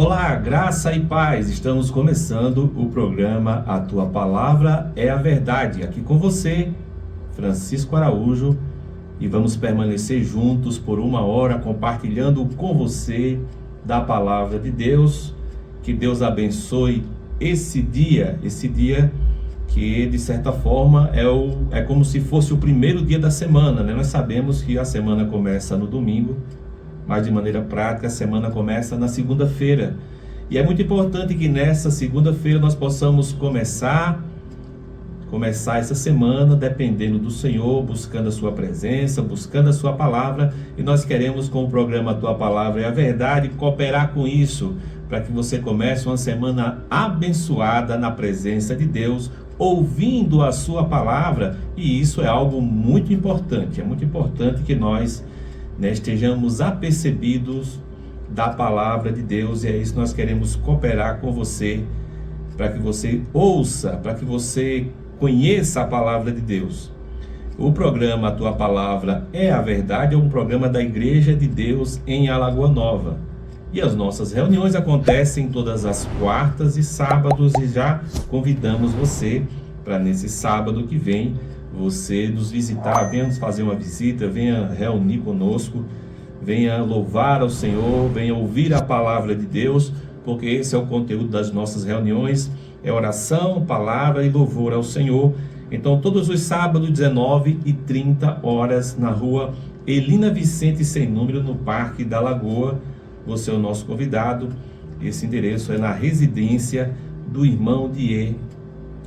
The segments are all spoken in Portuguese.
Olá, graça e paz. Estamos começando o programa A Tua Palavra é a Verdade. Aqui com você, Francisco Araújo, e vamos permanecer juntos por 1 hora compartilhando com você da Palavra de Deus. Que Deus abençoe esse dia que de certa forma é como se fosse o primeiro dia da semana, né? Nós sabemos que a semana começa no domingo, mas de maneira prática a semana começa na segunda-feira. E é muito importante que nessa segunda-feira nós possamos começar essa semana dependendo do Senhor, buscando a sua presença, buscando a sua palavra. E nós queremos, com o programa A Tua Palavra é a Verdade, cooperar com isso, para que você comece uma semana abençoada na presença de Deus, ouvindo a sua palavra. E isso é algo muito importante. É muito importante que nós estejamos apercebidos da palavra de Deus, e é isso que nós queremos cooperar com você, para que você ouça, para que você conheça a palavra de Deus. O programa A Tua Palavra é a Verdade é um programa da Igreja de Deus em Alagoa Nova, e as nossas reuniões acontecem todas as quartas e sábados, e já convidamos você para nesse sábado que vem você nos visitar, venha nos fazer uma visita, venha reunir conosco, venha louvar ao Senhor, venha ouvir a palavra de Deus, porque esse é o conteúdo das nossas reuniões, é oração, palavra e louvor ao Senhor. Então todos os sábados, 19h30, na rua Elina Vicente Sem Número, no Parque da Lagoa. Você é o nosso convidado. Esse endereço é na residência do irmão Die.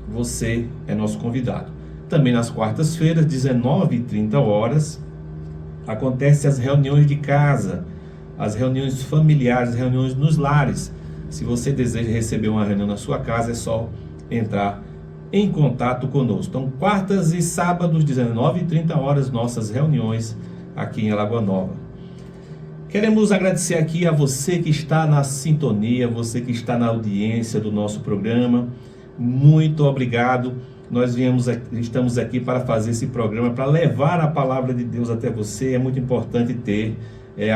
Você é nosso convidado. Também nas quartas-feiras, 19h30, acontecem as reuniões de casa, as reuniões familiares, as reuniões nos lares. Se você deseja receber uma reunião na sua casa, é só entrar em contato conosco. Então, quartas e sábados, 19h30, nossas reuniões aqui em Alagoa Nova. Queremos agradecer aqui a você que está na sintonia, você que está na audiência do nosso programa. Muito obrigado. Nós estamos aqui para fazer esse programa, para levar a palavra de Deus até você. É muito importante ter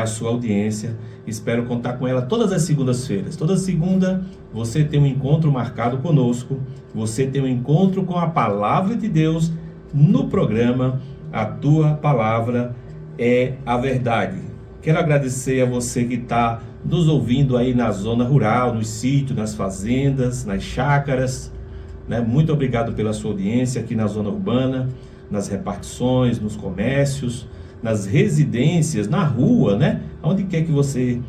a sua audiência. Espero contar com ela todas as segundas-feiras. Toda segunda você tem um encontro marcado conosco. Você tem um encontro com a palavra de Deus no programa A Tua Palavra é a Verdade. Quero agradecer a você que está nos ouvindo aí na zona rural, nos sítios, nas fazendas, nas chácaras. Muito obrigado pela sua audiência aqui na zona urbana, nas repartições, nos comércios, nas residências, na rua, onde quer que você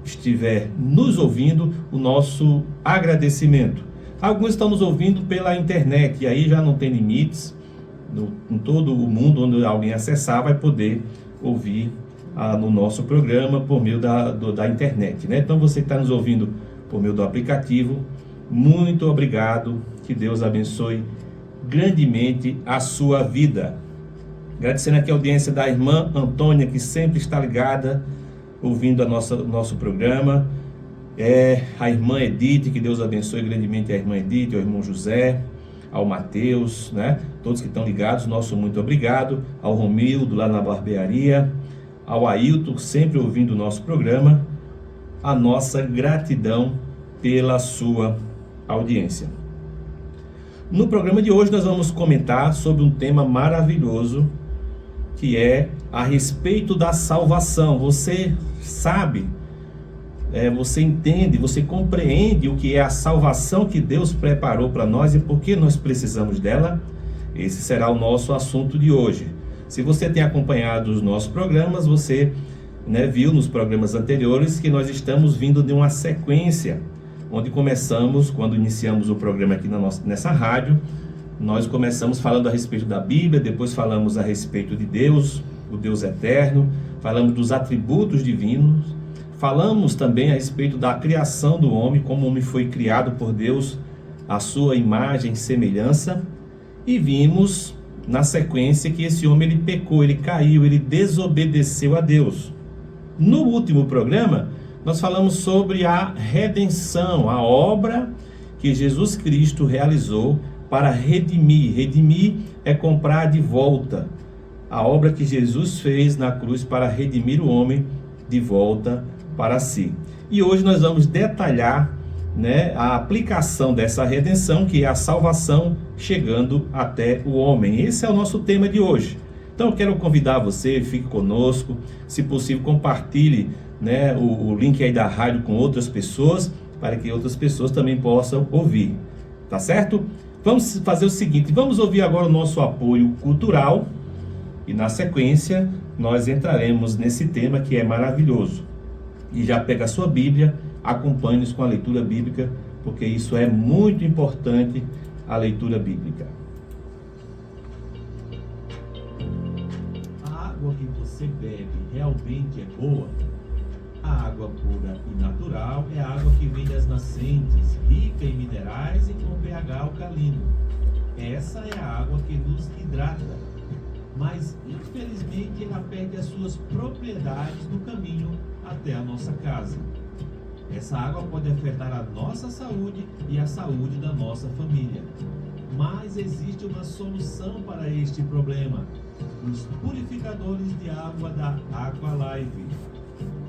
estiver nos ouvindo, o nosso agradecimento. Alguns estão nos ouvindo pela internet, e aí já não tem limites, em todo o mundo onde alguém acessar vai poder ouvir no nosso programa por meio da internet, Então você que está nos ouvindo por meio do aplicativo, muito obrigado, que Deus abençoe grandemente a sua vida. Agradecendo aqui a audiência da irmã Antônia, que sempre está ligada, ouvindo nosso programa. A irmã Edith, que Deus abençoe grandemente a irmã Edith, ao irmão José, ao Mateus, todos que estão ligados, nosso muito obrigado. Ao Romildo, lá na barbearia, ao Ailton, sempre ouvindo o nosso programa. A nossa gratidão pela sua audiência. No programa de hoje nós vamos comentar sobre um tema maravilhoso, que é a respeito da salvação. Você sabe, você entende, você compreende o que é a salvação que Deus preparou para nós e por que nós precisamos dela? Esse será o nosso assunto de hoje. Se você tem acompanhado os nossos programas, você viu nos programas anteriores que nós estamos vindo de uma sequência, onde começamos, quando iniciamos o programa aqui nessa rádio, nós começamos falando a respeito da Bíblia, depois falamos a respeito de Deus, o Deus eterno, falamos dos atributos divinos, falamos também a respeito da criação do homem, como o homem foi criado por Deus, a sua imagem e semelhança, e vimos na sequência que esse homem ele pecou, ele caiu, ele desobedeceu a Deus. No último programa, nós falamos sobre a redenção, a obra que Jesus Cristo realizou para redimir. Redimir é comprar de volta. A obra que Jesus fez na cruz para redimir o homem de volta para si. E hoje nós vamos detalhar, né, a aplicação dessa redenção, que é a salvação chegando até o homem. Esse é o nosso tema de hoje. Então eu quero convidar você, fique conosco, se possível compartilhe, né, o link aí da rádio com outras pessoas, para que outras pessoas também possam ouvir, tá certo? Vamos fazer o seguinte, vamos ouvir agora o nosso apoio cultural e na sequência nós entraremos nesse tema que é maravilhoso. E já pega a sua Bíblia, acompanhe-nos com a leitura bíblica, porque isso é muito importante, a leitura bíblica. A água que você bebe realmente é boa? A água pura e natural é a água que vem das nascentes, rica em minerais e com pH alcalino. Essa é a água que nos hidrata, mas infelizmente ela perde as suas propriedades no caminho até a nossa casa. Essa água pode afetar a nossa saúde e a saúde da nossa família. Mas existe uma solução para este problema: os purificadores de água da Aqualive,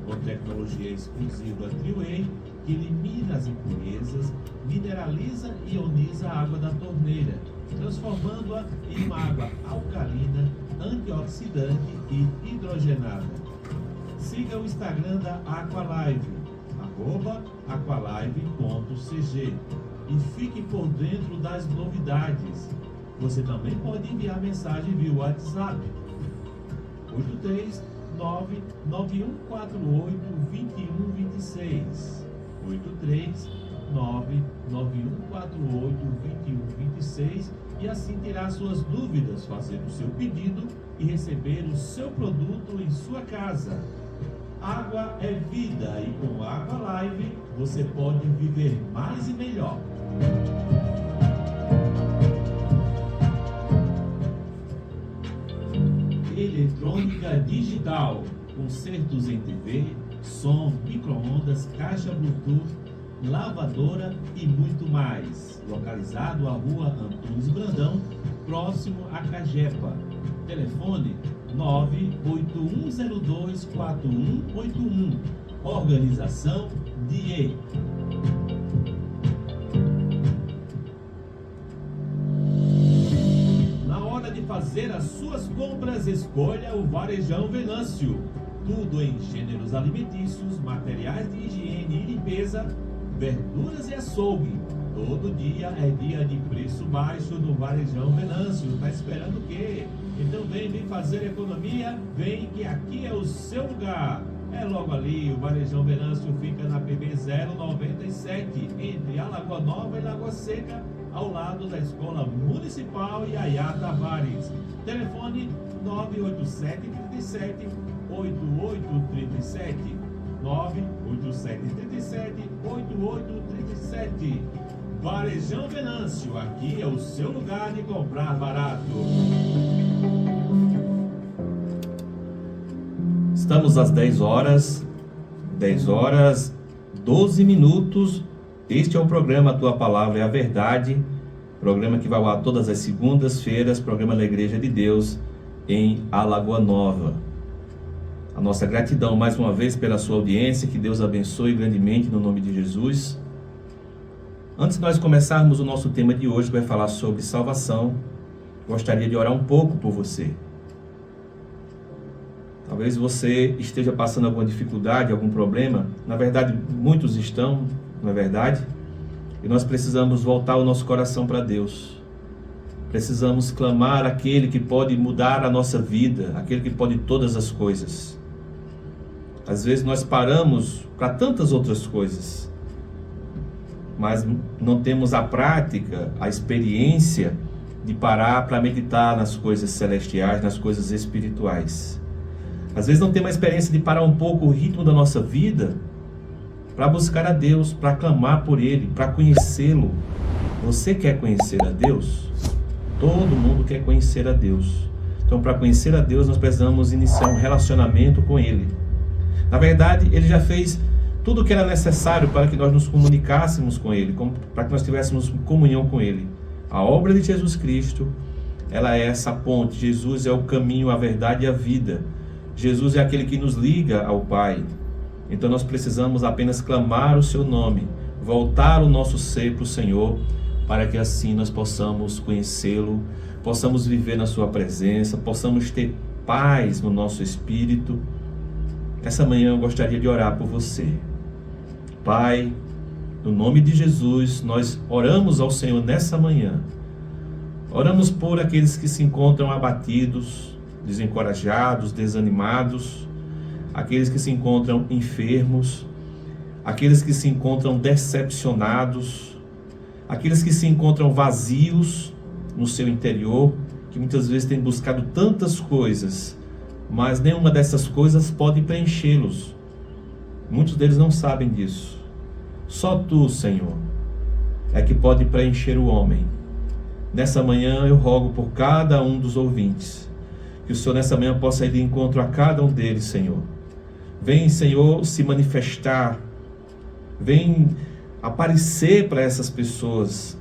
com tecnologia exclusiva Triway, que elimina as impurezas, mineraliza e ioniza a água da torneira, transformando-a em uma água alcalina, antioxidante e hidrogenada. Siga o Instagram da Aqualive, @aqualive.cg, e fique por dentro das novidades. Você também pode enviar mensagem via WhatsApp 83991482126, 83991482126, e assim tirar suas dúvidas, fazer o seu pedido e receber o seu produto em sua casa. Água é vida, e com Aqualive você pode viver mais e melhor. Eletrônica digital, concertos em TV, som, micro-ondas, caixa Bluetooth, lavadora e muito mais. Localizado à rua Antunes Brandão, próximo a Cajepa. Telefone 981024181. Organização DIE. Na hora de fazer as suas compras, escolha o Varejão Venâncio. Tudo em gêneros alimentícios, materiais de higiene e limpeza, verduras e açougue. Todo dia é dia de preço baixo no Varejão Venâncio. Tá esperando o quê? Então vem fazer economia, vem que aqui é o seu lugar. É logo ali, o Varejão Venâncio fica na PB 097, entre a Lagoa Nova e Lagoa Seca, ao lado da Escola Municipal Yaya Tavares. Telefone 98737 8837, 98737 8837. Varejão Venâncio, aqui é o seu lugar de comprar barato. Estamos às 10 horas 12 minutos. Este é o programa A Tua Palavra é a Verdade, programa que vai ao ar todas as segundas-feiras, programa da Igreja de Deus em Alagoa Nova. A nossa gratidão mais uma vez pela sua audiência, que Deus abençoe grandemente no nome de Jesus. Antes de nós começarmos o nosso tema de hoje, que vai falar sobre salvação, gostaria de orar um pouco por você. Talvez você esteja passando alguma dificuldade, algum problema. Na verdade, muitos estão, não é verdade? E nós precisamos voltar o nosso coração para Deus. Precisamos clamar aquele que pode mudar a nossa vida, aquele que pode todas as coisas. Às vezes nós paramos para tantas outras coisas, mas não temos a prática, a experiência de parar para meditar nas coisas celestiais, nas coisas espirituais. Às vezes não temos a experiência de parar um pouco o ritmo da nossa vida para buscar a Deus, para clamar por Ele, para conhecê-lo. Você quer conhecer a Deus? Todo mundo quer conhecer a Deus. Então, para conhecer a Deus, nós precisamos iniciar um relacionamento com Ele. Na verdade, Ele já fez tudo o que era necessário para que nós nos comunicássemos com Ele, para que nós tivéssemos comunhão com Ele. A obra de Jesus Cristo, ela é essa ponte. Jesus é o caminho, a verdade e a vida. Jesus é aquele que nos liga ao Pai. Então nós precisamos apenas clamar o seu nome, voltar o nosso ser para o Senhor, para que assim nós possamos conhecê-lo, possamos viver na sua presença, possamos ter paz no nosso espírito. Essa manhã eu gostaria de orar por você. Pai, no nome de Jesus, nós oramos ao Senhor nessa manhã. Oramos por aqueles que se encontram abatidos, desencorajados, desanimados, aqueles que se encontram enfermos, aqueles que se encontram decepcionados, aqueles que se encontram vazios no seu interior, que muitas vezes têm buscado tantas coisas, mas nenhuma dessas coisas pode preenchê-los. Muitos deles não sabem disso. Só Tu, Senhor, é que pode preencher o homem. Nessa manhã eu rogo por cada um dos ouvintes, que o Senhor nessa manhã possa ir de encontro a cada um deles, Senhor. Vem, Senhor, se manifestar, vem aparecer para essas pessoas.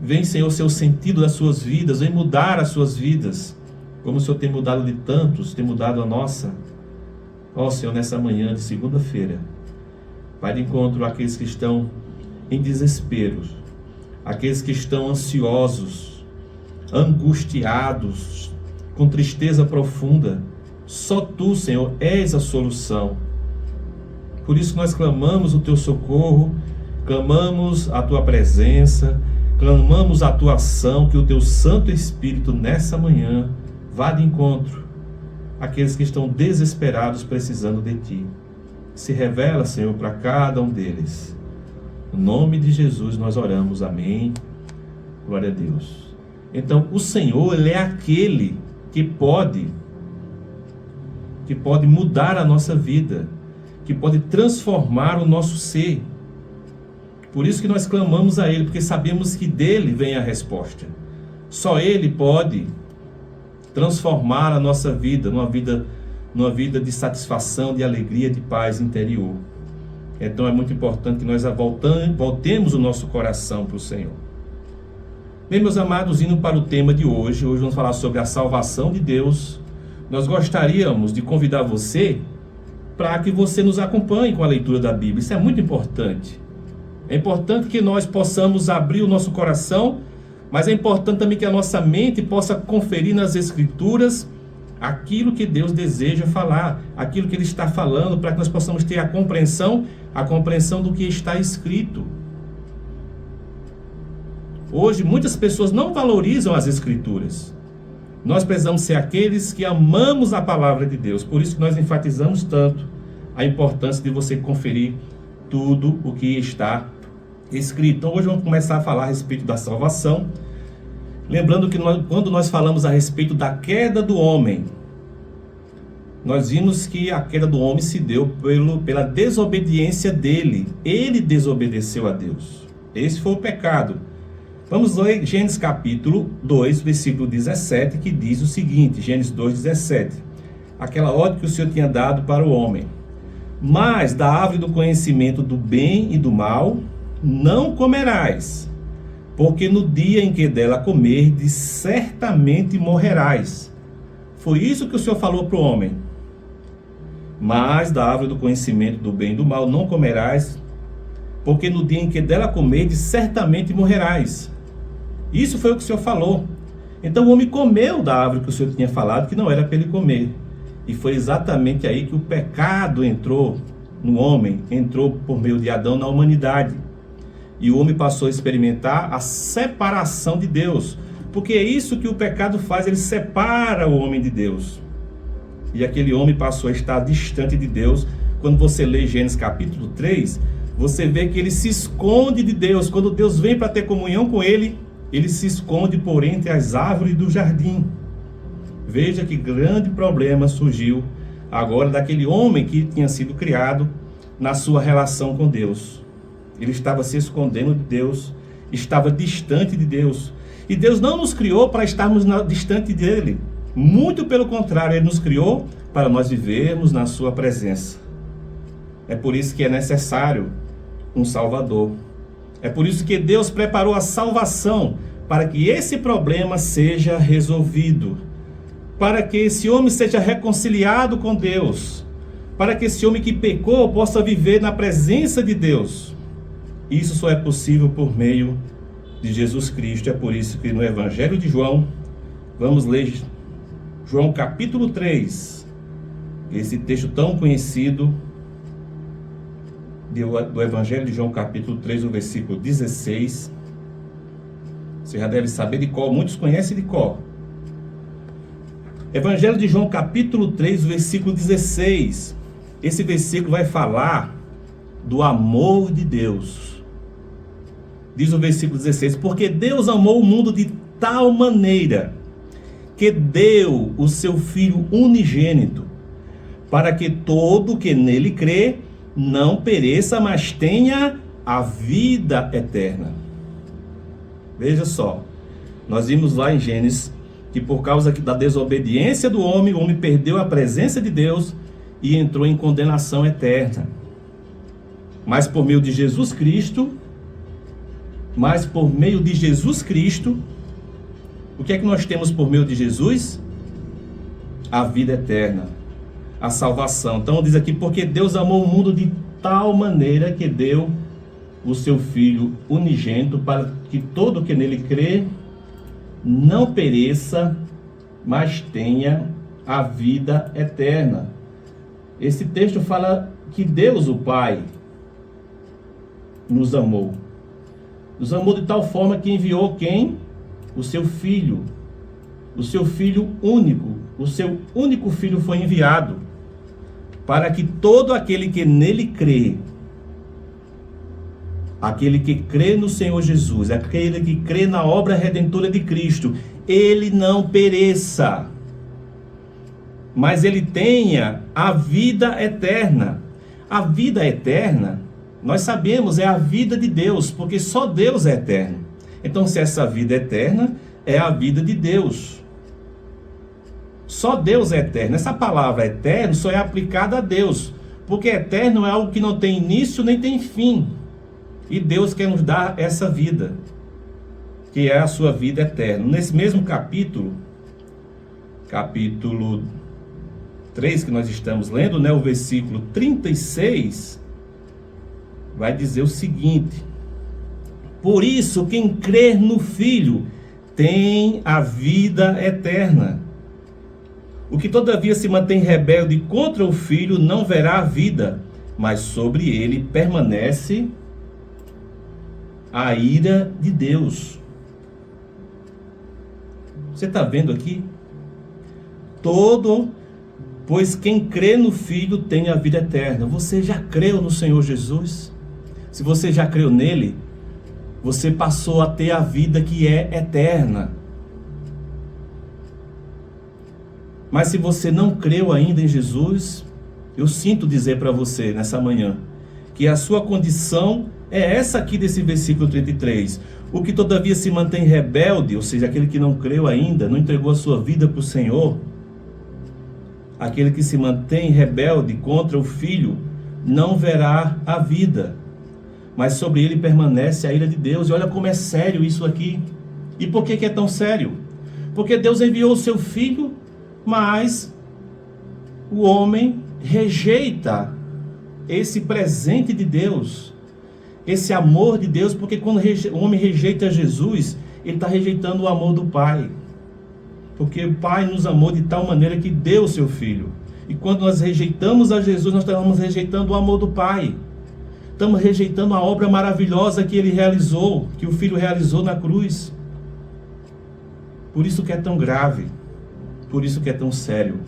Vem, Senhor, ser o sentido das suas vidas, vem mudar as suas vidas, como o Senhor tem mudado de tantos, tem mudado a nossa. Ó Senhor, nessa manhã de segunda-feira, vai de encontro àqueles que estão em desespero, aqueles que estão ansiosos, angustiados, com tristeza profunda. Só Tu, Senhor, és a solução. Por isso nós clamamos o Teu socorro, clamamos a Tua presença, clamamos a Tua ação, que o Teu Santo Espírito nessa manhã vá de encontro àqueles que estão desesperados precisando de Ti. Se revela, Senhor, para cada um deles. No nome de Jesus nós oramos, amém. Glória a Deus. Então o Senhor, Ele é aquele que pode mudar a nossa vida, que pode transformar o nosso ser. Por isso que nós clamamos a Ele, porque sabemos que dele vem a resposta. Só Ele pode transformar a nossa vida numa vida de satisfação, de alegria, de paz interior. Então é muito importante que nós voltemos o nosso coração para o Senhor. Bem, meus amados, indo para o tema de hoje vamos falar sobre a salvação de Deus. Nós gostaríamos de convidar você para que você nos acompanhe com a leitura da Bíblia. Isso é muito importante. É importante que nós possamos abrir o nosso coração, mas é importante também que a nossa mente possa conferir nas Escrituras aquilo que Deus deseja falar, aquilo que Ele está falando, para que nós possamos ter a compreensão do que está escrito. Hoje, muitas pessoas não valorizam as Escrituras. Nós precisamos ser aqueles que amamos a palavra de Deus. Por isso que nós enfatizamos tanto a importância de você conferir tudo o que está escrito. Então, hoje vamos começar a falar a respeito da salvação. Lembrando que quando nós falamos a respeito da queda do homem, nós vimos que a queda do homem se deu pela desobediência dele. Ele desobedeceu a Deus. Esse foi o pecado. Vamos ler Gênesis capítulo 2, versículo 17, que diz o seguinte, Gênesis 2, 17. Aquela ordem que o Senhor tinha dado para o homem. Mas da árvore do conhecimento do bem e do mal não comerás, porque no dia em que dela comerdes, certamente morrerás. Foi isso que o Senhor falou para o homem. Mas da árvore do conhecimento do bem e do mal não comerás, porque no dia em que dela comerdes, certamente morrerás. Isso foi o que o Senhor falou. Então o homem comeu da árvore que o Senhor tinha falado, que não era para ele comer. E foi exatamente aí que o pecado entrou no homem, entrou por meio de Adão na humanidade. E o homem passou a experimentar a separação de Deus. Porque é isso que o pecado faz, ele separa o homem de Deus. E aquele homem passou a estar distante de Deus. Quando você lê Gênesis capítulo 3, você vê que ele se esconde de Deus. Quando Deus vem para ter comunhão com ele, ele se esconde por entre as árvores do jardim. Veja que grande problema surgiu agora daquele homem que tinha sido criado na sua relação com Deus. Ele estava se escondendo de Deus, estava distante de Deus. E Deus não nos criou para estarmos distante dele. Muito pelo contrário, Ele nos criou para nós vivermos na sua presença. É por isso que é necessário um Salvador. É por isso que Deus preparou a salvação, para que esse problema seja resolvido, para que esse homem seja reconciliado com Deus, para que esse homem que pecou possa viver na presença de Deus. Isso só é possível por meio de Jesus Cristo. É por isso que no Evangelho de João, vamos ler João capítulo 3, esse texto tão conhecido do Evangelho de João capítulo 3, o versículo 16. Você já deve saber de cor, muitos conhecem de cor. Evangelho de João capítulo 3, versículo 16. Esse versículo vai falar do amor de Deus. Diz o versículo 16: porque Deus amou o mundo de tal maneira que deu o seu Filho unigênito, para que todo que nele crê não pereça, mas tenha a vida eterna. Veja só, nós vimos lá em Gênesis que por causa da desobediência do homem, o homem perdeu a presença de Deus e entrou em condenação eterna. Mas por meio de Jesus Cristo, o que é que nós temos por meio de Jesus? A vida eterna, a salvação. Então diz aqui, porque Deus amou o mundo de tal maneira que deu o seu Filho unigênito, para que todo que nele crê não pereça, mas tenha a vida eterna. Esse texto fala que Deus, o Pai, nos amou. Nos amou de tal forma que enviou quem? O seu Filho. O seu Filho único. O seu único Filho foi enviado para que todo aquele que nele crê, aquele que crê no Senhor Jesus, aquele que crê na obra redentora de Cristo, ele não pereça, mas ele tenha a vida eterna. A vida eterna, nós sabemos, é a vida de Deus, porque só Deus é eterno. Então, se essa vida eterna é a vida de Deus, só Deus é eterno. Essa palavra eterno só é aplicada a Deus, porque eterno é algo que não tem início nem tem fim. E Deus quer nos dar essa vida, que é a sua vida eterna. Nesse mesmo capítulo 3 que nós estamos lendo, o versículo 36, vai dizer o seguinte: por isso, quem crer no Filho tem a vida eterna. O que todavia se mantém rebelde contra o Filho não verá a vida, mas sobre ele permanece a ira de Deus. Você está vendo aqui? Pois quem crê no Filho tem a vida eterna. Você já creu no Senhor Jesus? Se você já creu nele, você passou a ter a vida que é eterna. Mas se você não creu ainda em Jesus, eu sinto dizer para você nessa manhã que a sua condição é essa aqui desse versículo 33. O que todavia se mantém rebelde, ou seja, aquele que não creu ainda, não entregou a sua vida para o Senhor, aquele que se mantém rebelde contra o Filho, não verá a vida, mas sobre ele permanece a ira de Deus. E olha como é sério isso aqui. E por que é tão sério? Porque Deus enviou o seu Filho, mas o homem rejeita esse presente de Deus, esse amor de Deus, porque quando o homem rejeita Jesus, ele está rejeitando o amor do Pai. Porque o Pai nos amou de tal maneira que deu o seu Filho. E quando nós rejeitamos a Jesus, nós estamos rejeitando o amor do Pai. Estamos rejeitando a obra maravilhosa que ele realizou, que o Filho realizou na cruz. Por isso que é tão grave, por isso que é tão sério.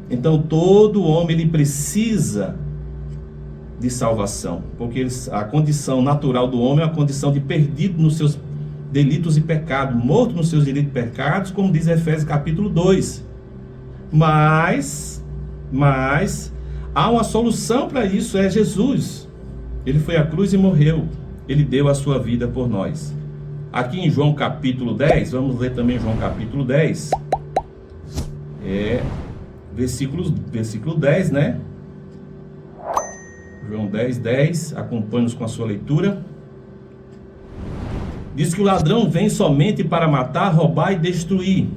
Então todo homem ele precisa de salvação, porque a condição natural do homem é a condição de perdido nos seus delitos e pecados, morto nos seus delitos e pecados, como diz Efésios capítulo 2. Mas há uma solução para isso, é Jesus. Ele foi à cruz e morreu. Ele deu a sua vida por nós. Aqui em João capítulo 10, vamos ler também João capítulo 10. Versículo 10, né? João 10, acompanhe-nos com a sua leitura. Diz que o ladrão vem somente para matar, roubar e destruir.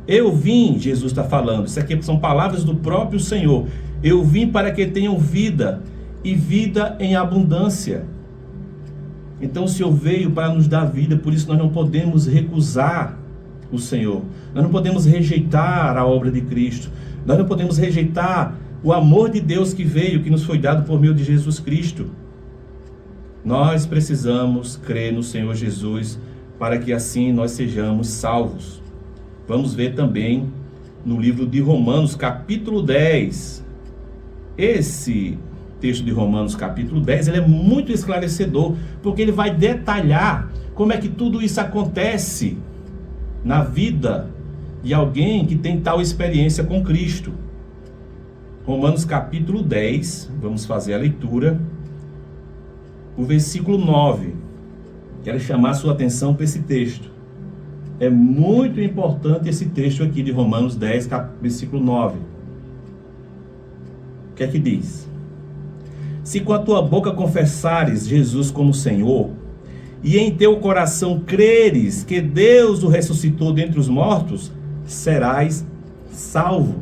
Eu vim, Jesus está falando, isso aqui são palavras do próprio Senhor. Eu vim para que tenham vida, e vida em abundância. Então o Senhor veio para nos dar vida, por isso nós não podemos recusar o Senhor. Nós não podemos rejeitar a obra de Cristo. Nós não podemos rejeitar o amor de Deus que veio, que nos foi dado por meio de Jesus Cristo. Nós precisamos crer no Senhor Jesus para que assim nós sejamos salvos. Vamos ver também no livro de Romanos, capítulo 10. Esse texto de Romanos, capítulo 10, ele é muito esclarecedor, porque ele vai detalhar como é que tudo isso acontece na vida de alguém que tem tal experiência com Cristo. Romanos, capítulo 10, vamos fazer a leitura. O versículo 9, quero chamar a sua atenção para esse texto. É muito importante esse texto aqui de Romanos 10, versículo 9. O que é que diz? Se com a tua boca confessares Jesus como Senhor, e em teu coração creres que Deus o ressuscitou dentre os mortos, serás salvo.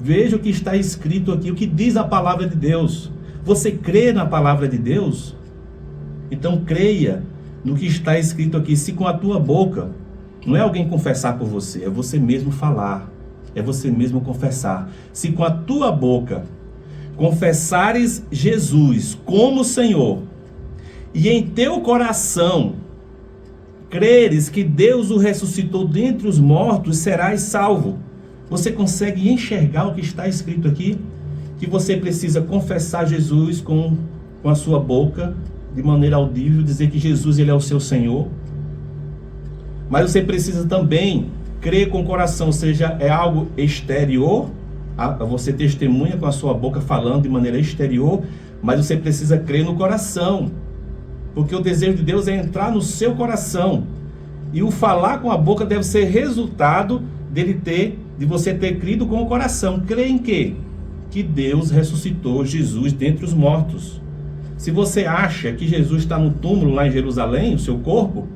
Veja o que está escrito aqui, o que diz a palavra de Deus. Você crê na palavra de Deus? Então creia no que está escrito aqui. Se com a tua boca, não é alguém confessar por você, é você mesmo falar, é você mesmo confessar. Se com a tua boca confessares Jesus como Senhor, e em teu coração creres que Deus o ressuscitou dentre os mortos, serás salvo. Você consegue enxergar o que está escrito aqui? Que você precisa confessar Jesus com a sua boca, de maneira audível, dizer que Jesus ele é o seu Senhor. Mas você precisa também crer com o coração, ou seja, é algo exterior. Você testemunha com a sua boca falando de maneira exterior, mas você precisa crer no coração. Porque o desejo de Deus é entrar no seu coração. E o falar com a boca deve ser resultado de você ter crido com o coração. Crê em quê? Que Deus ressuscitou Jesus dentre os mortos. Se você acha que Jesus está no túmulo lá em Jerusalém, o seu corpo,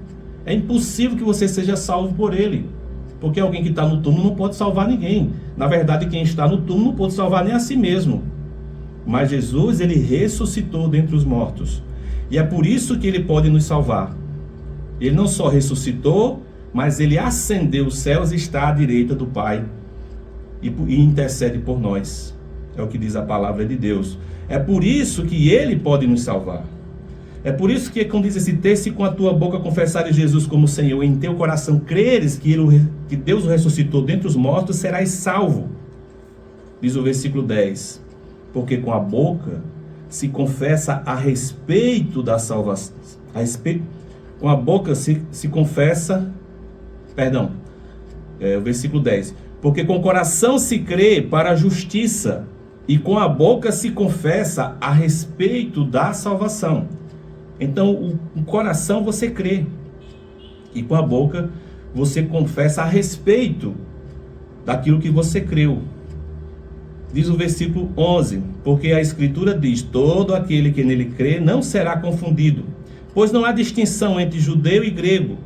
é impossível que você seja salvo por ele. Porque alguém que está no túmulo não pode salvar ninguém. Na verdade, quem está no túmulo não pode salvar nem a si mesmo. Mas Jesus, ele ressuscitou dentre os mortos. E é por isso que ele pode nos salvar. Ele não só ressuscitou, mas ele ascendeu os céus e está à direita do Pai. E intercede por nós. É o que diz a palavra de Deus. É por isso que ele pode nos salvar. É por isso que, quando diz esse texto, se com a tua boca confessares Jesus como Senhor, e em teu coração creres que Deus o ressuscitou dentre os mortos, serás salvo. Diz o versículo 10. Porque com a boca se confessa a respeito da salvação. Com a boca se confessa, o versículo 10. Porque com o coração se crê para a justiça, e com a boca se confessa a respeito da salvação. Então, o coração você crê, e com a boca você confessa a respeito daquilo que você creu. Diz o versículo 11, porque a Escritura diz, todo aquele que nele crê não será confundido, pois não há distinção entre judeu e grego,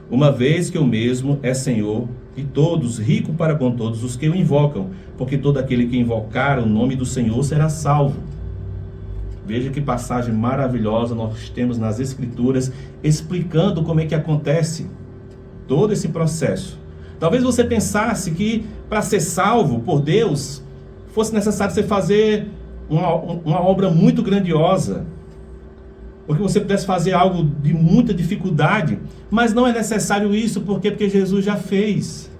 uma vez que o mesmo é Senhor de todos, rico para com todos os que o invocam, porque todo aquele que invocar o nome do Senhor será salvo. Veja que passagem maravilhosa nós temos nas Escrituras, explicando como é que acontece todo esse processo. Talvez você pensasse que para ser salvo por Deus, fosse necessário você fazer uma obra muito grandiosa, porque você pudesse fazer algo de muita dificuldade, mas não é necessário isso, porque Jesus já fez.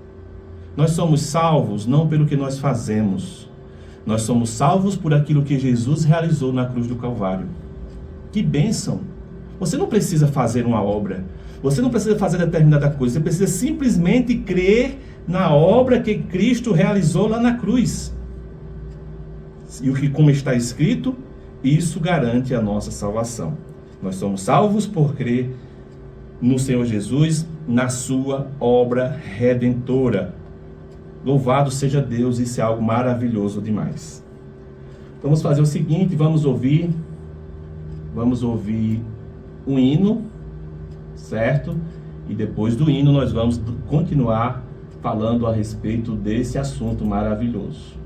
Nós somos salvos não pelo que nós fazemos, nós somos salvos por aquilo que Jesus realizou na cruz do Calvário. Que bênção! Você não precisa fazer uma obra, você não precisa fazer determinada coisa, você precisa simplesmente crer na obra que Cristo realizou lá na cruz. E o que, como está escrito, isso garante a nossa salvação. Nós somos salvos por crer no Senhor Jesus, na sua obra redentora. Louvado seja Deus, isso é algo maravilhoso demais. Vamos fazer o seguinte, vamos ouvir um hino, certo? E depois do hino nós vamos continuar falando a respeito desse assunto maravilhoso.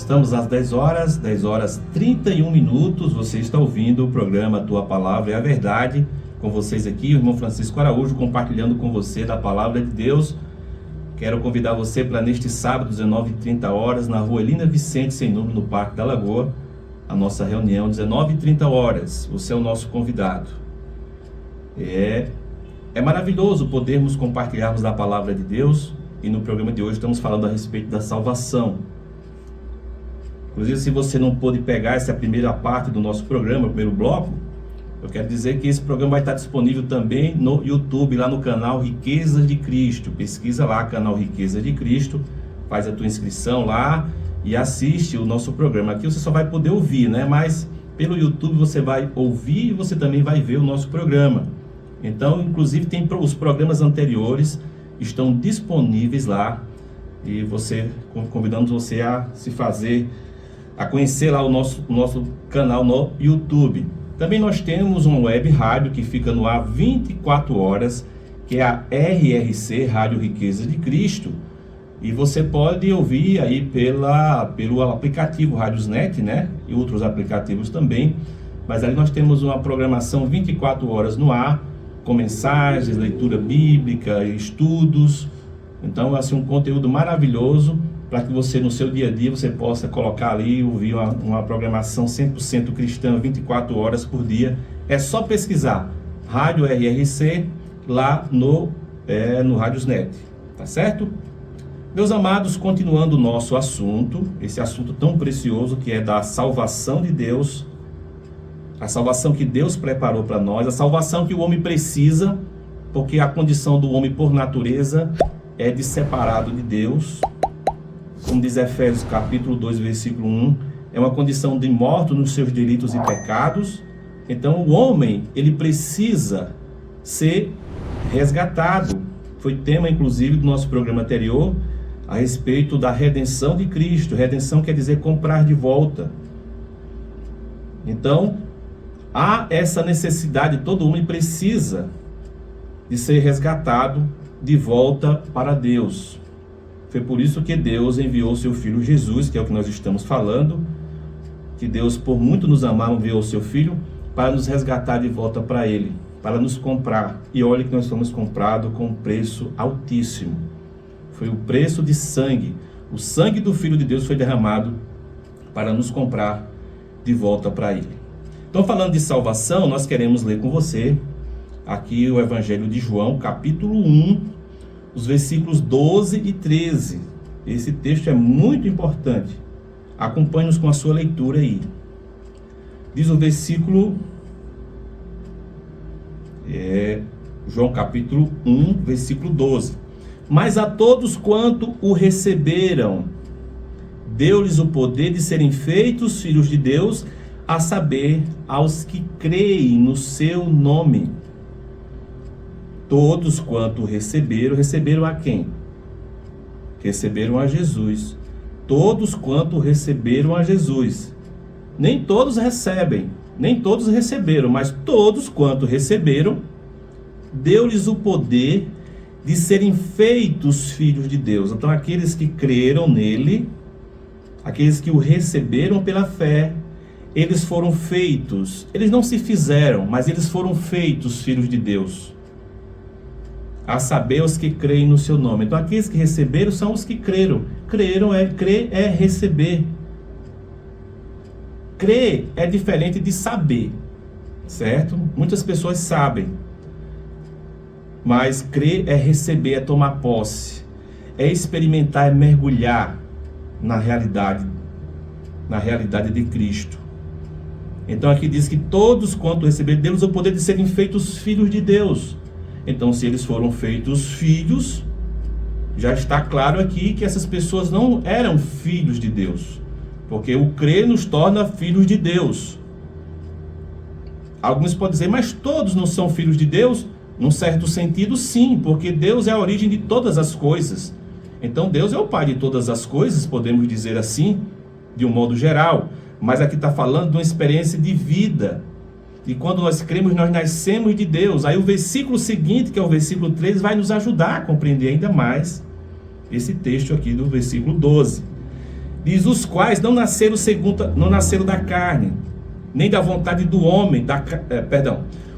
Estamos às 10 horas 31 minutos. Você está ouvindo o programa Tua Palavra é a Verdade. Com vocês aqui, o irmão Francisco Araújo, compartilhando com você da Palavra de Deus. Quero convidar você para neste sábado, 19h30, na rua Elina Vicente, sem número, no Parque da Lagoa, a nossa reunião, 19h30. Você é o nosso convidado. É maravilhoso podermos compartilharmos da Palavra de Deus, e no programa de hoje estamos falando a respeito da salvação. Inclusive, se você não pôde pegar essa primeira parte do nosso programa, o primeiro bloco, eu quero dizer que esse programa vai estar disponível também no YouTube, lá no canal Riquezas de Cristo. Pesquisa lá, canal Riquezas de Cristo, faz a tua inscrição lá e assiste o nosso programa. Aqui você só vai poder ouvir, né? Mas pelo YouTube você vai ouvir e você também vai ver o nosso programa. Então, inclusive, tem os programas anteriores, estão disponíveis lá, e convidamos você a conhecer lá o nosso canal no YouTube. Também nós temos uma web rádio que fica no ar 24 horas, que é a RRC, Rádio Riqueza de Cristo, e você pode ouvir aí pelo aplicativo Radiosnet, né? E outros aplicativos também, mas ali nós temos uma programação 24 horas no ar, com mensagens, leitura bíblica, estudos. Então, assim, um conteúdo maravilhoso para que você, no seu dia a dia, você possa colocar ali e ouvir uma programação 100% cristã, 24 horas por dia. É só pesquisar Rádio RRC lá no Radiosnet, tá certo? Meus amados, continuando o nosso assunto, esse assunto tão precioso que é da salvação de Deus, a salvação que Deus preparou para nós, a salvação que o homem precisa, porque a condição do homem por natureza é de separado de Deus. Como diz Efésios capítulo 2, versículo 1, é uma condição de morto nos seus delitos e pecados. Então o homem, ele precisa ser resgatado. Foi tema, inclusive, do nosso programa anterior, a respeito da redenção de Cristo. Redenção quer dizer comprar de volta. Então, há essa necessidade, todo homem precisa de ser resgatado de volta para Deus. Foi por isso que Deus enviou seu Filho Jesus, que é o que nós estamos falando, que Deus, por muito nos amar, enviou seu Filho para nos resgatar de volta para Ele, para nos comprar. E olha que nós fomos comprados com um preço altíssimo. Foi o preço de sangue. O sangue do Filho de Deus foi derramado para nos comprar de volta para Ele. Então, falando de salvação, nós queremos ler com você aqui o Evangelho de João, capítulo 1, os versículos 12 e 13. Esse texto é muito importante. Acompanhe-nos com a sua leitura aí. Diz o versículo, João capítulo 1, versículo 12. Mas a todos quanto o receberam, deu-lhes o poder de serem feitos filhos de Deus, a saber, aos que creem no seu nome. Todos quanto receberam a quem? Receberam a Jesus. Todos quanto receberam a Jesus. Nem todos recebem, nem todos receberam, mas todos quanto receberam, deu-lhes o poder de serem feitos filhos de Deus. Então, aqueles que creram nele, aqueles que o receberam pela fé, eles foram feitos, eles não se fizeram, mas eles foram feitos filhos de Deus. A saber, os que creem no seu nome. Então, aqueles que receberam são os que creram. Crer é receber. Crer é diferente de saber, certo? Muitas pessoas sabem, mas crer é receber, é tomar posse, é experimentar, é mergulhar na realidade de Cristo. Então aqui diz que todos quanto receberam, deu-lhes o poder de serem feitos filhos de Deus. Então, se eles foram feitos filhos, já está claro aqui que essas pessoas não eram filhos de Deus, porque o crer nos torna filhos de Deus. Alguns podem dizer, mas todos não são filhos de Deus? Num certo sentido, sim, porque Deus é a origem de todas as coisas. Então, Deus é o Pai de todas as coisas, podemos dizer assim, de um modo geral. Mas aqui está falando de uma experiência de vida. E quando nós cremos, nós nascemos de Deus. Aí o versículo seguinte, que é o versículo 13, vai nos ajudar a compreender ainda mais esse texto aqui do versículo 12. Diz, os quais não nasceram da carne, nem da vontade do homem,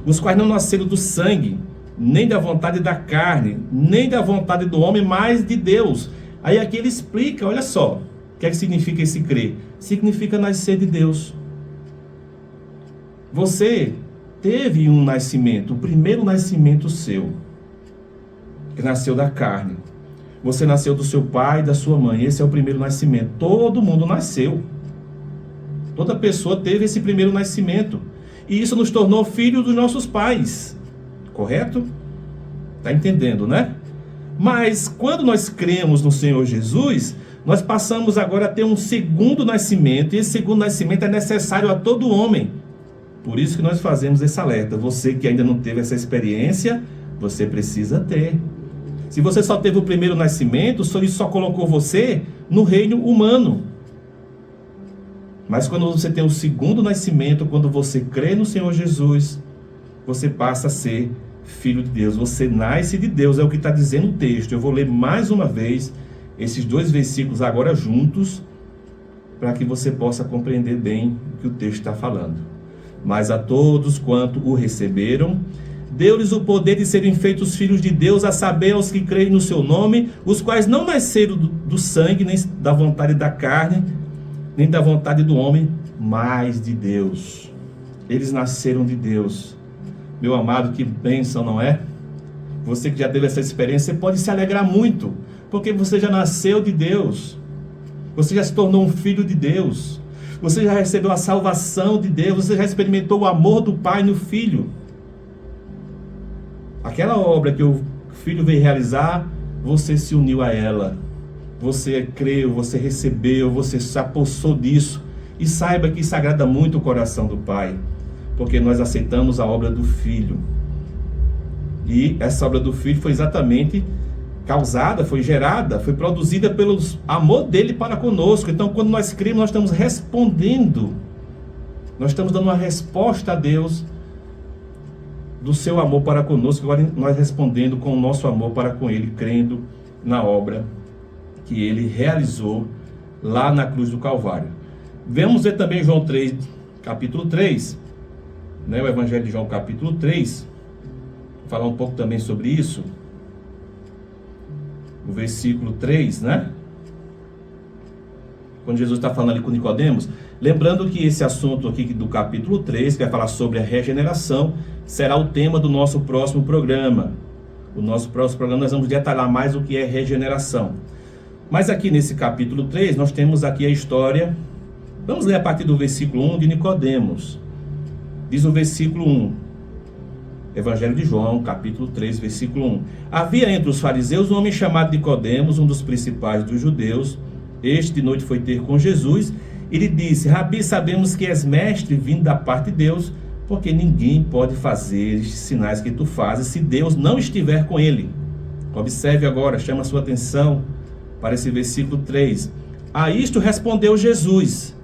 os quais não nasceram do sangue, nem da vontade da carne, nem da vontade do homem, mas de Deus. Aí aqui ele explica, olha só, o que é que significa esse crer? Significa nascer de Deus. Você teve um nascimento, o primeiro nascimento seu, que nasceu da carne. Você nasceu do seu pai e da sua mãe, esse é o primeiro nascimento. Todo mundo nasceu. Toda pessoa teve esse primeiro nascimento. E isso nos tornou filhos dos nossos pais. Correto? Está entendendo, né? Mas quando nós cremos no Senhor Jesus, nós passamos agora a ter um segundo nascimento. E esse segundo nascimento é necessário a todo homem. Por isso que nós fazemos esse alerta. Você que ainda não teve essa experiência, você precisa ter. Se você só teve o primeiro nascimento, isso só colocou você no reino humano. Mas quando você tem o segundo nascimento, quando você crê no Senhor Jesus, você passa a ser filho de Deus. Você nasce de Deus, é o que está dizendo o texto. Eu vou ler mais uma vez esses 2 versículos agora juntos, para que você possa compreender bem o que o texto está falando. Mas a todos quanto o receberam, deu-lhes o poder de serem feitos filhos de Deus, a saber, aos que creem no seu nome, os quais não nasceram do sangue, nem da vontade da carne, nem da vontade do homem, mas de Deus. Eles nasceram de Deus. Meu amado, que bênção, não é? Você que já teve essa experiência, você pode se alegrar muito, porque você já nasceu de Deus. Você já se tornou um filho de Deus. Você já recebeu a salvação de Deus. Você já experimentou o amor do Pai no Filho. Aquela obra que o Filho veio realizar, você se uniu a ela. Você creu, você recebeu, você se apossou disso. E saiba que isso agrada muito o coração do Pai, porque nós aceitamos a obra do Filho. E essa obra do Filho foi exatamente causada, foi gerada, foi produzida pelo amor dele para conosco. Então, quando nós cremos, nós estamos respondendo. Nós estamos dando uma resposta a Deus do seu amor para conosco. Agora nós respondendo com o nosso amor para com ele, crendo na obra que ele realizou lá na cruz do Calvário. Vamos ver também João 3, capítulo 3, né? O Evangelho de João, capítulo 3. Vou falar um pouco também sobre isso. O versículo 3, né? Quando Jesus está falando ali com Nicodemos, lembrando que esse assunto aqui do capítulo 3, que vai falar sobre a regeneração, será o tema do nosso próximo programa. O nosso próximo programa nós vamos detalhar mais o que é regeneração. Mas aqui nesse capítulo 3, nós temos aqui a história. Vamos ler a partir do versículo 1 de Nicodemos. Diz o versículo 1. Evangelho de João, capítulo 3, versículo 1. Havia entre os fariseus um homem chamado Nicodemos, um dos principais dos judeus. Este de noite foi ter com Jesus e lhe disse: Rabi, sabemos que és mestre vindo da parte de Deus, porque ninguém pode fazer estes sinais que tu fazes se Deus não estiver com ele. Observe agora, chama a sua atenção para esse versículo 3. A isto respondeu Jesus: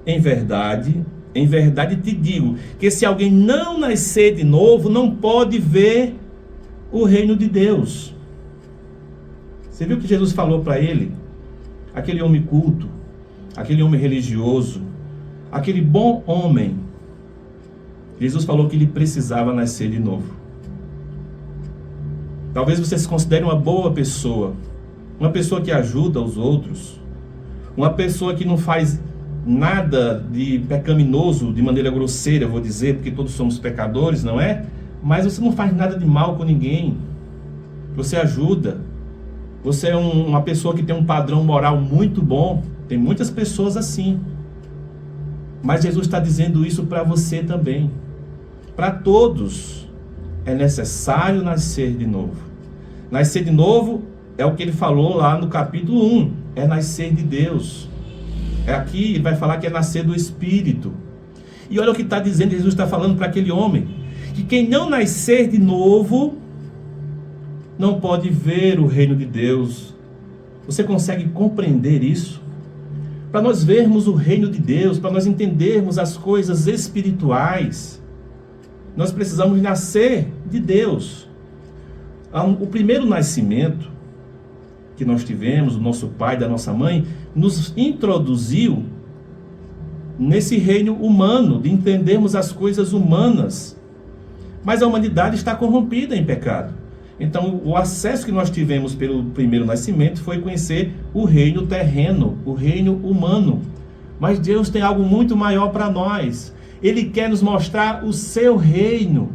em verdade te digo, que se alguém não nascer de novo, não pode ver o reino de Deus. Você viu que Jesus falou para ele? Aquele homem culto, aquele homem religioso, aquele bom homem. Jesus falou que ele precisava nascer de novo. Talvez você se considere uma boa pessoa, uma pessoa que ajuda os outros, uma pessoa que não faz nada de pecaminoso, de maneira grosseira, eu vou dizer, porque todos somos pecadores, não é? Mas você não faz nada de mal com ninguém. Você ajuda. Você é uma pessoa que tem um padrão moral muito bom. Tem muitas pessoas assim. Mas Jesus está dizendo isso para você também. Para todos é necessário nascer de novo. Nascer de novo é o que ele falou lá no capítulo 1. É nascer de Deus. Aqui ele vai falar que é nascer do Espírito. E olha o que está dizendo, Jesus está falando para aquele homem, que quem não nascer de novo, não pode ver o reino de Deus. Você consegue compreender isso? Para nós vermos o reino de Deus, para nós entendermos as coisas espirituais, nós precisamos nascer de Deus. O primeiro nascimento que nós tivemos, do nosso pai, da nossa mãe, nos introduziu nesse reino humano, de entendermos as coisas humanas. Mas a humanidade está corrompida em pecado. Então, o acesso que nós tivemos pelo primeiro nascimento foi conhecer o reino terreno, o reino humano. Mas Deus tem algo muito maior para nós. Ele quer nos mostrar o seu reino.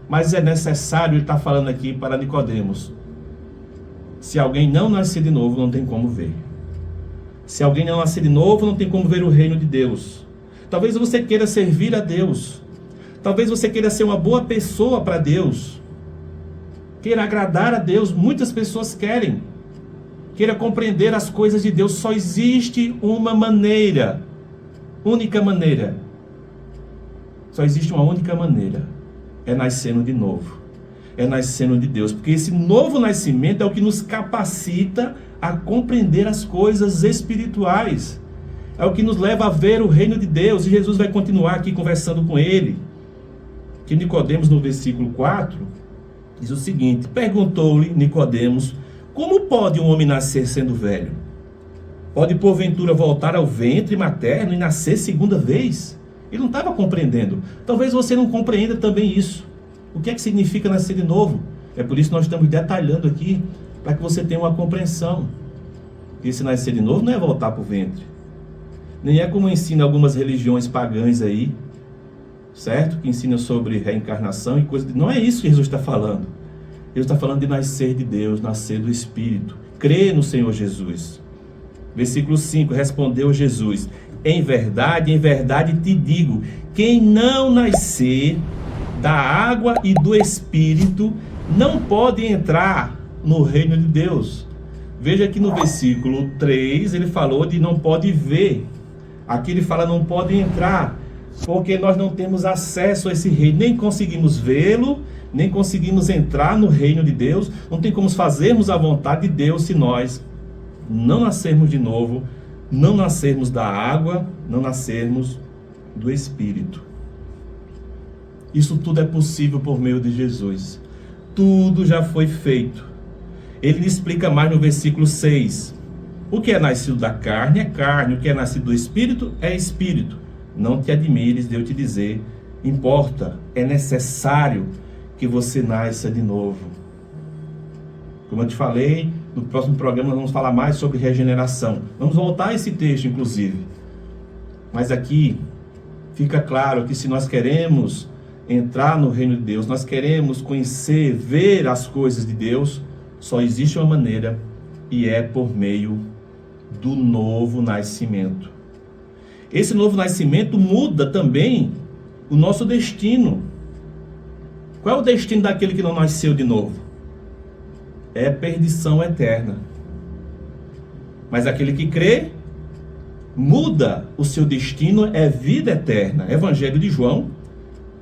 Mas é necessário, ele está falando aqui para Nicodemos, se alguém não nascer de novo, não tem como ver. Se alguém não nascer de novo, não tem como ver o reino de Deus. Talvez você queira servir a Deus. Talvez você queira ser uma boa pessoa para Deus. Queira agradar a Deus. Muitas pessoas querem. Queira compreender as coisas de Deus. Só existe uma maneira. Única maneira. Só existe uma única maneira. É nascendo de novo. É nascendo de Deus. Porque esse novo nascimento é o que nos capacita a compreender as coisas espirituais. É o que nos leva a ver o reino de Deus. E Jesus vai continuar aqui conversando com ele. Que Nicodemos, no versículo 4, diz o seguinte: perguntou-lhe Nicodemos, como pode um homem nascer sendo velho? Pode porventura voltar ao ventre materno e nascer segunda vez? Ele não estava compreendendo. Talvez você não compreenda também isso. O que é que significa nascer de novo? É por isso que nós estamos detalhando aqui, para que você tenha uma compreensão. Esse nascer de novo não é voltar para o ventre. Nem é como ensina algumas religiões pagãs aí, certo? Que ensinam sobre reencarnação e coisas. Não é isso que Jesus está falando. Jesus está falando de nascer de Deus, nascer do Espírito. Crer no Senhor Jesus. Versículo 5, respondeu Jesus: em verdade te digo, quem não nascer da água e do Espírito não pode entrar no reino de Deus. Veja que no versículo 3 ele falou de não pode ver. Aqui ele fala não pode entrar, porque nós não temos acesso a esse reino, nem conseguimos vê-lo, nem conseguimos entrar no reino de Deus. Não tem como fazermos a vontade de Deus se nós não nascermos de novo, não nascermos da água, não nascermos do Espírito. Isso tudo é possível por meio de Jesus. Tudo já foi feito. Ele explica mais no versículo 6. O que é nascido da carne é carne, o que é nascido do Espírito é Espírito. Não te admires de eu te dizer, importa, é necessário que você nasça de novo. Como eu te falei, no próximo programa nós vamos falar mais sobre regeneração. Vamos voltar a esse texto, inclusive. Mas aqui fica claro que se nós queremos entrar no reino de Deus, nós queremos conhecer, ver as coisas de Deus, só existe uma maneira, e é por meio do novo nascimento. Esse novo nascimento muda também o nosso destino. Qual é o destino daquele que não nasceu de novo? É perdição eterna. Mas aquele que crê, muda o seu destino, é vida eterna. Evangelho de João.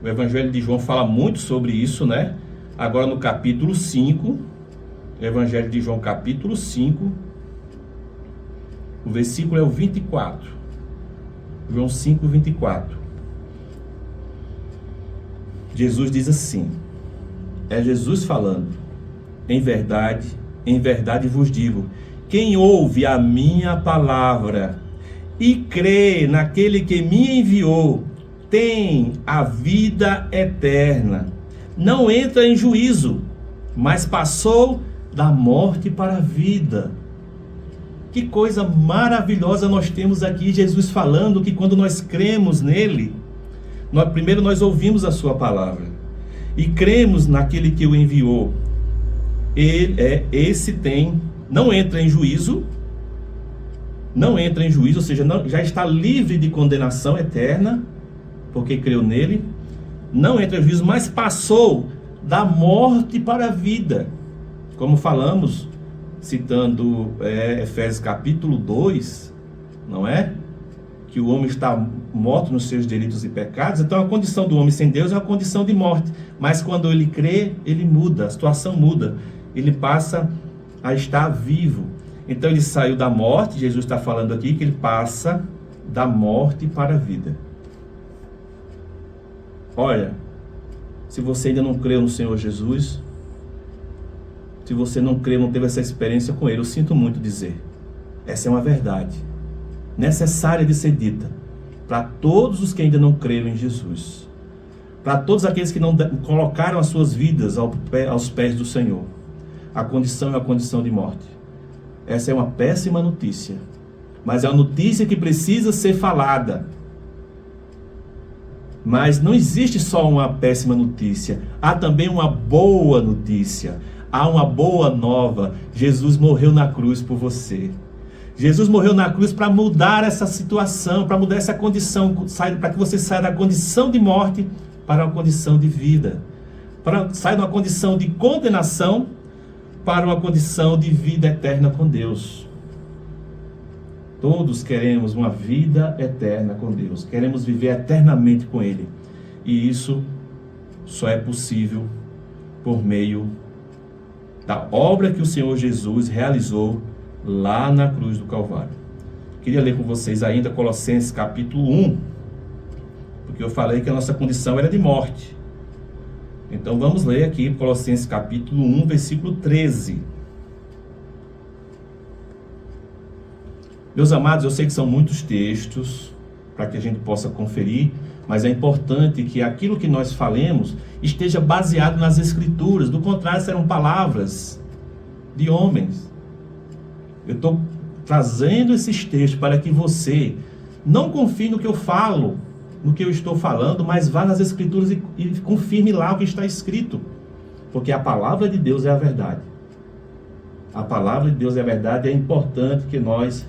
O Evangelho de João fala muito sobre isso, né? Agora no capítulo 5, Evangelho de João capítulo 5, o versículo é o 24. João 5, 24. Jesus diz assim, é Jesus falando: em verdade vos digo, quem ouve a minha palavra e crê naquele que me enviou, tem a vida eterna, não entra em juízo, mas passou da morte para a vida. Que coisa maravilhosa nós temos aqui, Jesus falando que quando nós cremos nele, primeiro nós ouvimos a sua palavra e cremos naquele que o enviou. Não entra em juízo, ou seja, já está livre de condenação eterna, porque creu nele, não entra em juízo, mas passou da morte para a vida. Como falamos, citando Efésios capítulo 2, não é? Que o homem está morto nos seus delitos e pecados. Então a condição do homem sem Deus é uma condição de morte. Mas quando ele crê, ele muda, a situação muda. Ele passa a estar vivo. Então ele saiu da morte, Jesus está falando aqui que ele passa da morte para a vida. Olha, se você ainda não creu no Senhor Jesus, Se você não crê, não teve essa experiência com ele, eu sinto muito dizer. Essa é uma verdade necessária de ser dita para todos os que ainda não creram em Jesus, para todos aqueles que não colocaram as suas vidas aos pés do Senhor. A condição é uma condição de morte. Essa é uma péssima notícia, mas é uma notícia que precisa ser falada. Mas não existe só uma péssima notícia, há também uma boa notícia, há uma boa nova. Jesus morreu na cruz por você. Jesus morreu na cruz para mudar essa situação, para mudar essa condição, para que você saia da condição de morte para uma condição de vida, para sair de uma condição de condenação para uma condição de vida eterna com Deus. Todos queremos uma vida eterna com Deus, queremos viver eternamente com Ele, e isso só é possível por meio da obra que o Senhor Jesus realizou lá na cruz do Calvário. Queria ler com vocês ainda Colossenses capítulo 1, porque eu falei que a nossa condição era de morte. Então vamos ler aqui Colossenses capítulo 1, versículo 13. Meus amados, eu sei que são muitos textos para que a gente possa conferir, mas é importante que aquilo que nós falemos esteja baseado nas Escrituras. Do contrário, serão palavras de homens. Eu estou trazendo esses textos para que você não confie no que eu falo, no que eu estou falando, mas vá nas Escrituras e confirme lá o que está escrito. Porque a palavra de Deus é a verdade. A palavra de Deus é a verdade, é importante que nós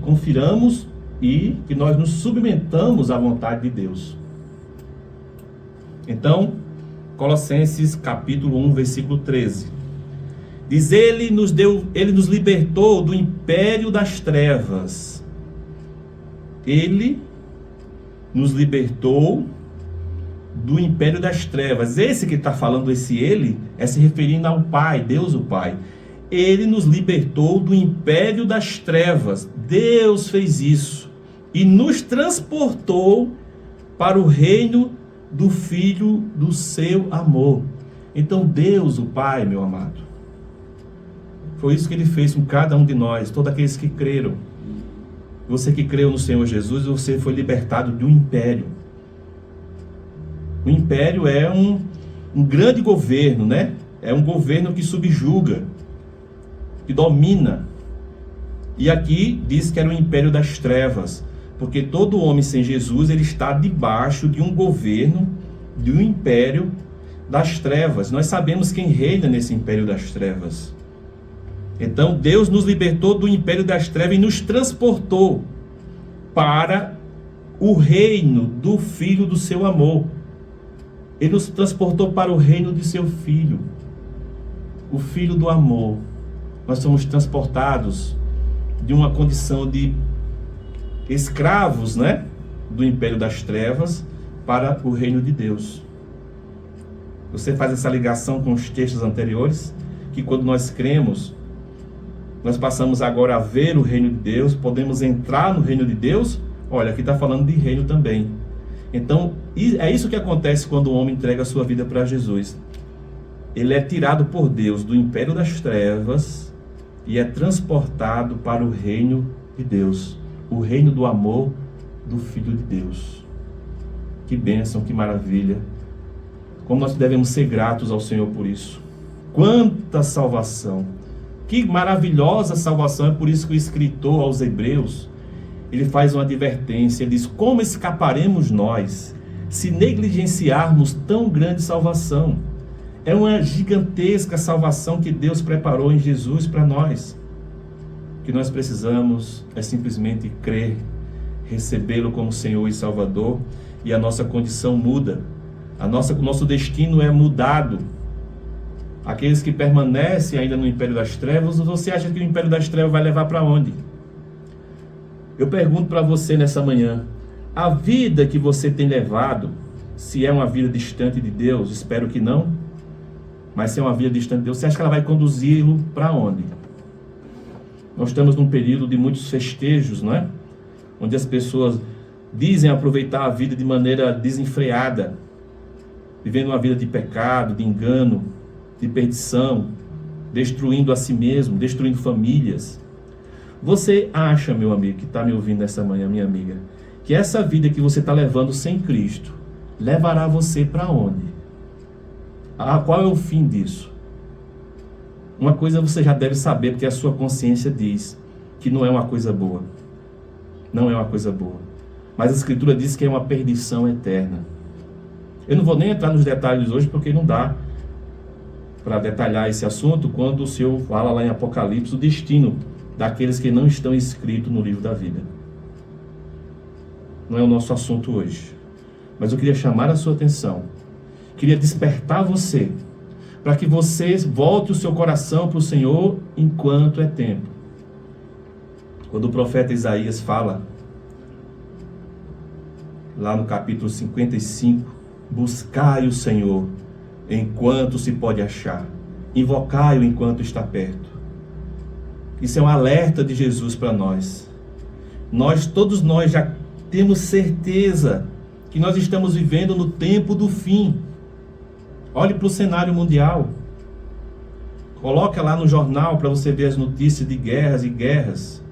confiramos e que nós nos submetamos à vontade de Deus. Então, Colossenses capítulo 1, versículo 13. Diz: ele nos libertou do império das trevas. Ele nos libertou do império das trevas. Esse que está falando, esse ele, é se referindo ao Pai, Deus o Pai. Ele nos libertou do império das trevas. Deus fez isso e nos transportou para o reino do Filho do seu amor. Então Deus o Pai, meu amado, foi isso que Ele fez com cada um de nós, todos aqueles que creram. Você que creu no Senhor Jesus, você foi libertado de um império. O império é um grande governo, né? É um governo que subjuga, que domina. E aqui diz que era o império das trevas, porque todo homem sem Jesus, ele está debaixo de um governo, de um império das trevas. Nós sabemos quem reina nesse império das trevas. Então Deus nos libertou do império das trevas e nos transportou para o reino do Filho do seu amor. Ele nos transportou para o reino de seu Filho, o Filho do amor. Nós somos transportados de uma condição de escravos, né, do império das trevas para o reino de Deus. Você faz essa ligação com os textos anteriores, que quando nós cremos, nós passamos agora a ver o reino de Deus, podemos entrar no reino de Deus. Olha, aqui está falando de reino também. Então, é isso que acontece quando o homem entrega a sua vida para Jesus. Ele é tirado por Deus do império das trevas e é transportado para o reino de Deus, o reino do amor do Filho de Deus. Que bênção, que maravilha. Como nós devemos ser gratos ao Senhor por isso. Quanta salvação! Que maravilhosa salvação! É por isso que o escritor aos Hebreus, ele faz uma advertência, ele diz: como escaparemos nós se negligenciarmos tão grande salvação? É uma gigantesca salvação que Deus preparou em Jesus para nós. O que nós precisamos é simplesmente crer, recebê-lo como Senhor e Salvador, e a nossa condição muda. O nosso destino é mudado. Aqueles que permanecem ainda no império das trevas, você acha que o império das trevas vai levar para onde? Eu pergunto para você nessa manhã: a vida que você tem levado, se é uma vida distante de Deus, espero que não, mas se é uma vida distante de Deus, você acha que ela vai conduzi-lo para onde? Nós estamos num período de muitos festejos, não é? Onde as pessoas dizem aproveitar a vida de maneira desenfreada, vivendo uma vida de pecado, de engano. de perdição, destruindo a si mesmo, destruindo famílias. Você acha, meu amigo, que está me ouvindo nessa manhã, minha amiga, que essa vida que você está levando sem Cristo levará você para onde? Qual é o fim disso? Uma coisa você já deve saber, porque a sua consciência diz que não é uma coisa boa. Não é uma coisa boa. Mas a Escritura diz que é uma perdição eterna. Eu não vou nem entrar nos detalhes hoje, porque não dá para detalhar esse assunto quando o Senhor fala lá em Apocalipse o destino daqueles que não estão escritos no livro da vida. Não é o nosso assunto hoje. Mas eu queria chamar a sua atenção. Queria despertar você, para que você volte o seu coração para o Senhor enquanto é tempo. Quando o profeta Isaías fala, lá no capítulo 55, buscai o Senhor enquanto se pode achar, invocai-o enquanto está perto. Isso é um alerta de Jesus para nós. Todos nós já temos certeza que nós estamos vivendo no tempo do fim. Olhe para o cenário mundial. Coloca lá no jornal para você ver as notícias de guerras e guerras.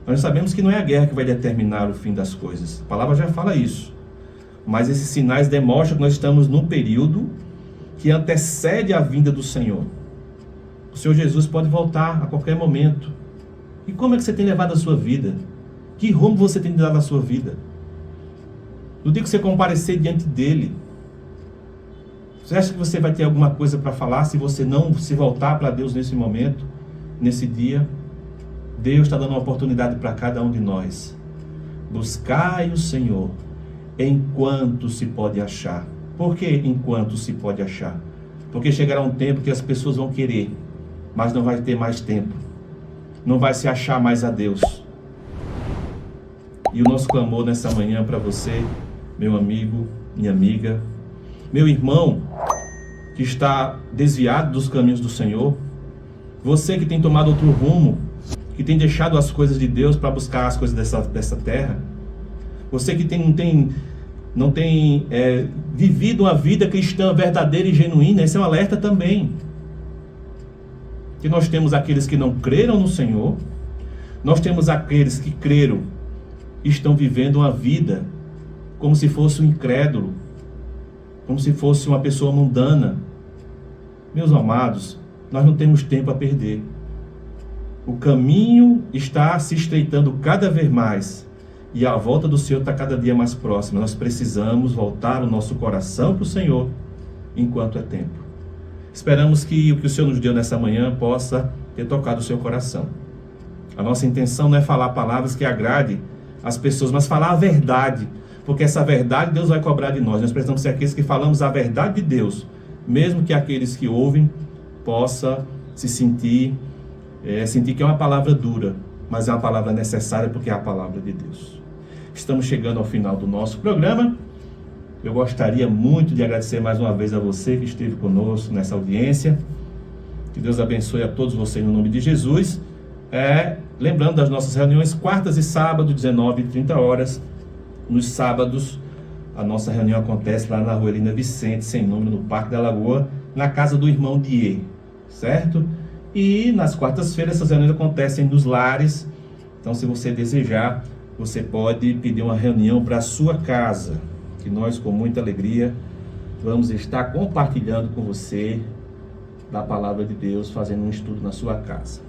Nós sabemos que não é a guerra que vai determinar o fim das coisas. A palavra já fala isso. Mas esses sinais demonstram que nós estamos num período que antecede a vinda do Senhor. O Senhor Jesus pode voltar a qualquer momento. E como é que você tem levado a sua vida? Que rumo você tem dado à sua vida? No dia que você comparecer diante dele, você acha que você vai ter alguma coisa para falar se você não se voltar para Deus nesse momento, nesse dia? Deus está dando uma oportunidade para cada um de nós. Buscai o Senhor enquanto se pode achar. Por que enquanto se pode achar? Porque chegará um tempo que as pessoas vão querer, mas não vai ter mais tempo. Não vai se achar mais a Deus. E o nosso clamor nessa manhã para você, meu amigo, minha amiga, meu irmão que está desviado dos caminhos do Senhor, você que tem tomado outro rumo, que tem deixado as coisas de Deus para buscar as coisas dessa terra, você que não tem vivido uma vida cristã verdadeira e genuína, esse é um alerta também. Que nós temos aqueles que não creram no Senhor, nós temos aqueles que creram e estão vivendo uma vida como se fosse um incrédulo, como se fosse uma pessoa mundana. Meus amados, nós não temos tempo a perder. O caminho está se estreitando cada vez mais e a volta do Senhor está cada dia mais próxima. Nós precisamos voltar o nosso coração para o Senhor enquanto é tempo. Esperamos que o que o Senhor nos deu nessa manhã possa ter tocado o seu coração. A nossa intenção não é falar palavras que agradem as pessoas, mas falar a verdade, porque essa verdade Deus vai cobrar de nós. Nós precisamos ser aqueles que falamos a verdade de Deus, mesmo que aqueles que ouvem possam se sentir que é uma palavra dura, mas é uma palavra necessária porque é a palavra de Deus. Estamos chegando ao final do nosso programa. Eu gostaria muito de agradecer mais uma vez a você que esteve conosco nessa audiência. Que Deus abençoe a todos vocês no nome de Jesus. Lembrando das nossas reuniões, quartas e sábados, 19h30 horas. Nos sábados, a nossa reunião acontece lá na Rua Elina Vicente, sem número, no Parque da Lagoa, na casa do irmão Die, certo? E nas quartas-feiras, essas reuniões acontecem nos lares. Então, se você desejar, você pode pedir uma reunião para a sua casa, que nós, com muita alegria, vamos estar compartilhando com você da palavra de Deus, fazendo um estudo na sua casa.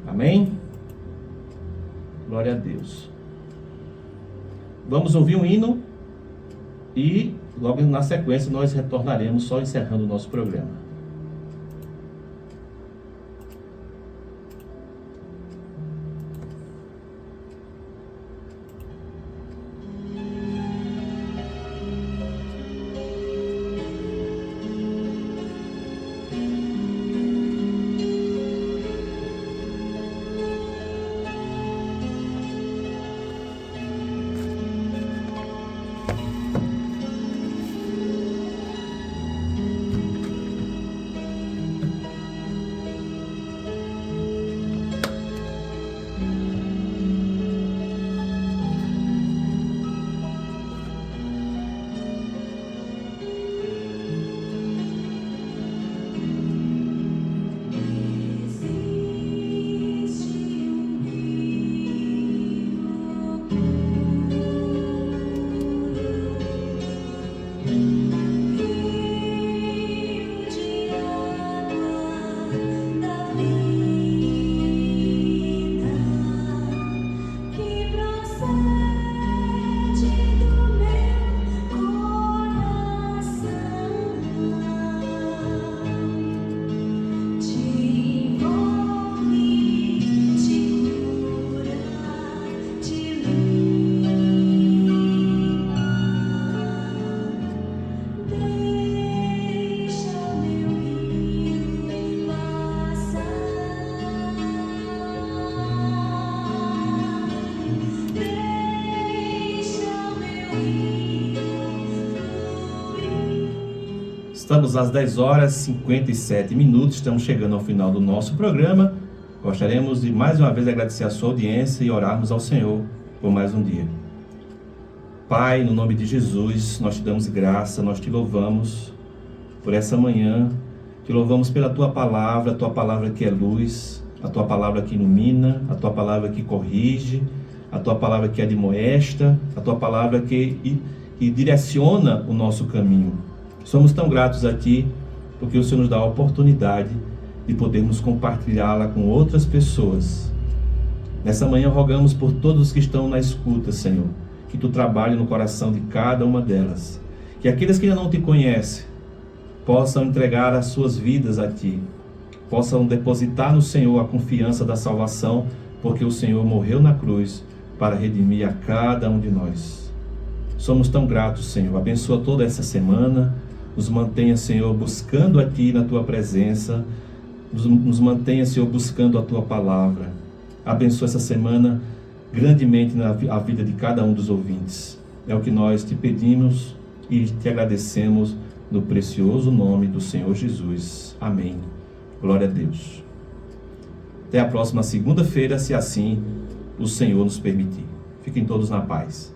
Amém? Glória a Deus. Vamos ouvir um hino e logo na sequência nós retornaremos, só encerrando o nosso programa. Estamos às 10 horas e 57 minutos, estamos chegando ao final do nosso programa. Gostaríamos de mais uma vez agradecer a sua audiência e orarmos ao Senhor por mais um dia. Pai, no nome de Jesus, nós te damos graça, nós te louvamos por essa manhã, te louvamos pela tua palavra, a tua palavra que é luz, a tua palavra que ilumina, a tua palavra que corrige, a tua palavra que admoesta, a tua palavra que direciona o nosso caminho. Somos tão gratos a ti, porque o Senhor nos dá a oportunidade de podermos compartilhá-la com outras pessoas. Nessa manhã rogamos por todos os que estão na escuta, Senhor, que tu trabalhe no coração de cada uma delas, que aqueles que ainda não te conhecem possam entregar as suas vidas a ti, possam depositar no Senhor a confiança da salvação, porque o Senhor morreu na cruz para redimir a cada um de nós. Somos tão gratos, Senhor. Abençoa toda essa semana, nos mantenha, Senhor, buscando a ti na tua presença, nos mantenha, Senhor, buscando a tua palavra. Abençoa essa semana grandemente a vida de cada um dos ouvintes. É o que nós te pedimos e te agradecemos no precioso nome do Senhor Jesus. Amém. Glória a Deus. Até a próxima segunda-feira, se assim o Senhor nos permitir. Fiquem todos na paz.